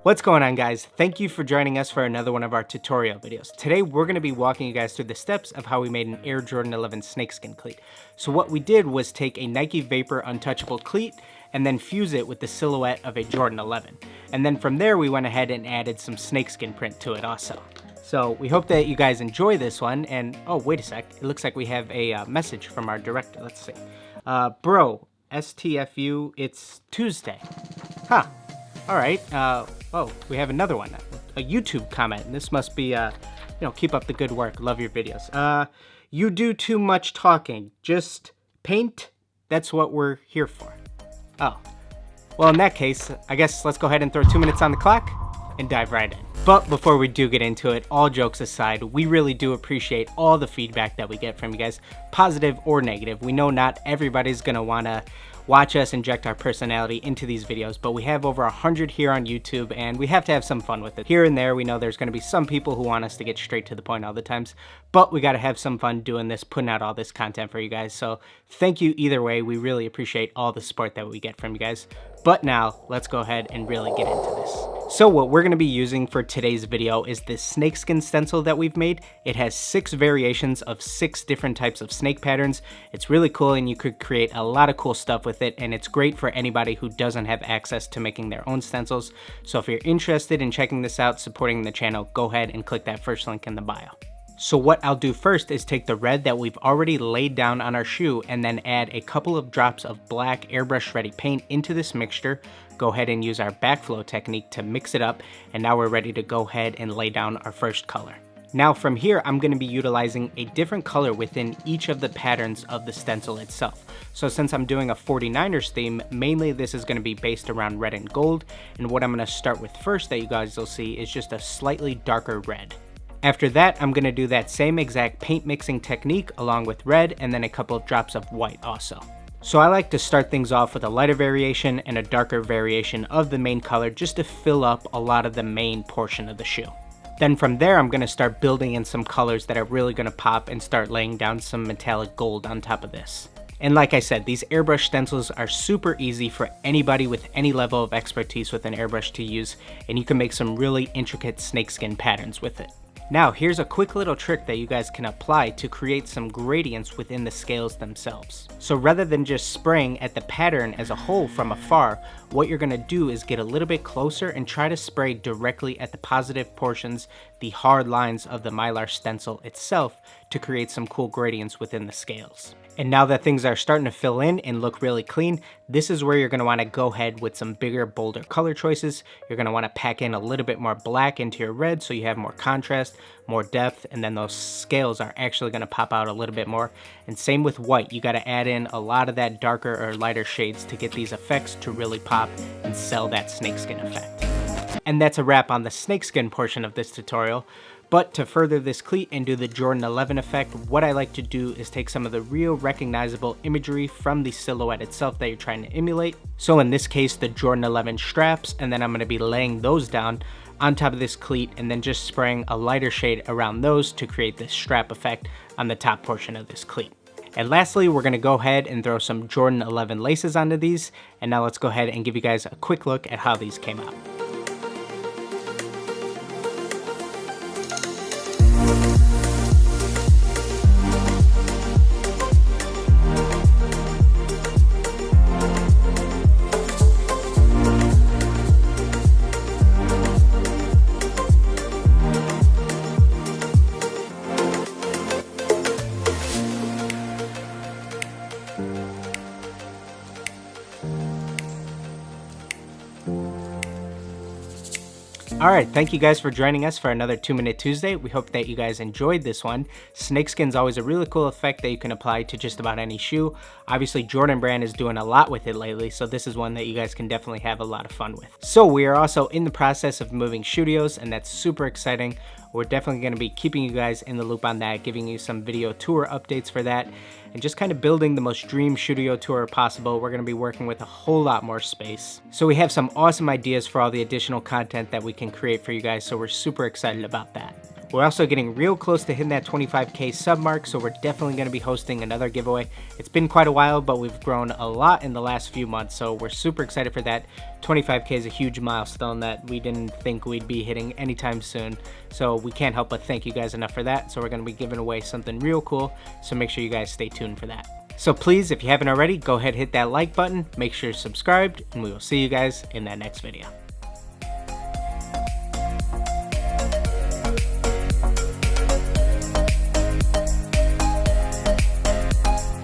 What's going on, guys? Thank you for joining us for another one of our tutorial videos. Today we're going to be walking you guys through the steps of how we made an Air Jordan 11 snakeskin cleat. So what we did was take a Nike Vapor Untouchable cleat and then fuse it with the silhouette of a Jordan 11. And then from there we went ahead and added some snakeskin print to it also. So we hope that you guys enjoy this one. And oh, wait a sec, it looks like we have a message from our director. Let's see. Bro, STFU, it's Tuesday. Huh. All right. Oh, we have another one, a YouTube comment. And this must be, keep up the good work. Love your videos. You do too much talking. Just paint. That's what we're here for. Oh, well, in that case, I guess let's go ahead and throw 2 minutes on the clock and dive right in. But before we do get into it, all jokes aside, we really do appreciate all the feedback that we get from you guys, positive or negative. We know not everybody's gonna wanna watch us inject our personality into these videos, but we have over 100 here on YouTube and we have to have some fun with it. Here and there, we know there's gonna be some people who want us to get straight to the point all the times, but we gotta have some fun doing this, putting out all this content for you guys. So thank you either way. We really appreciate all the support that we get from you guys. But now let's go ahead and really get into this. So what we're going to be using for today's video is this snakeskin stencil that we've made. It has 6 variations of 6 different types of snake patterns. It's really cool and you could create a lot of cool stuff with it, and it's great for anybody who doesn't have access to making their own stencils. So if you're interested in checking this out, supporting the channel, go ahead and click that first link in the bio. So what I'll do first is take the red that we've already laid down on our shoe and then add a couple of drops of black airbrush ready paint into this mixture. Go ahead and use our backflow technique to mix it up, and now we're ready to go ahead and lay down our first color. Now from here, I'm going to be utilizing a different color within each of the patterns of the stencil itself. So since I'm doing a 49ers theme, mainly this is going to be based around red and gold, and what I'm going to start with first that you guys will see is just a slightly darker red. After that, I'm going to do that same exact paint mixing technique along with red and then a couple of drops of white also. So I like to start things off with a lighter variation and a darker variation of the main color just to fill up a lot of the main portion of the shoe. Then from there, I'm going to start building in some colors that are really going to pop and start laying down some metallic gold on top of this. And like I said, these airbrush stencils are super easy for anybody with any level of expertise with an airbrush to use, and you can make some really intricate snakeskin patterns with it. Now here's a quick little trick that you guys can apply to create some gradients within the scales themselves. So rather than just spraying at the pattern as a whole from afar, what you're going to do is get a little bit closer and try to spray directly at the positive portions, the hard lines of the Mylar stencil itself, to create some cool gradients within the scales. And now that things are starting to fill in and look really clean, this is where you're going to want to go ahead with some bigger, bolder color choices. You're going to want to pack in a little bit more black into your red so you have more contrast, more depth, and then those scales are actually going to pop out a little bit more. And same with white, you got to add in a lot of that darker or lighter shades to get these effects to really pop and sell that snakeskin effect. And that's a wrap on the snakeskin portion of this tutorial. But to further this cleat and do the Jordan 11 effect, what I like to do is take some of the real recognizable imagery from the silhouette itself that you're trying to emulate. So in this case, the Jordan 11 straps, and then I'm going to be laying those down on top of this cleat and then just spraying a lighter shade around those to create this strap effect on the top portion of this cleat. And lastly, we're going to go ahead and throw some Jordan 11 laces onto these. And now let's go ahead and give you guys a quick look at how these came out. Alright, thank you guys for joining us for another 2-Minute Tuesday. We hope that you guys enjoyed this one. Snakeskin's always a really cool effect that you can apply to just about any shoe. Obviously, Jordan Brand is doing a lot with it lately, so this is one that you guys can definitely have a lot of fun with. So we are also in the process of moving studios, and that's super exciting. We're definitely going to be keeping you guys in the loop on that, giving you some video tour updates for that, and just kind of building the most dream studio tour possible. We're going to be working with a whole lot more space. So we have some awesome ideas for all the additional content that we can create for you guys, so we're super excited about that. We're also getting real close to hitting that 25K sub mark, so we're definitely going to be hosting another giveaway. It's been quite a while, but we've grown a lot in the last few months, so we're super excited for that. 25K is a huge milestone that we didn't think we'd be hitting anytime soon, so we can't help but thank you guys enough for that. So we're going to be giving away something real cool, so make sure you guys stay tuned for that. So please, if you haven't already, go ahead and hit that like button, make sure you're subscribed, and we will see you guys in that next video.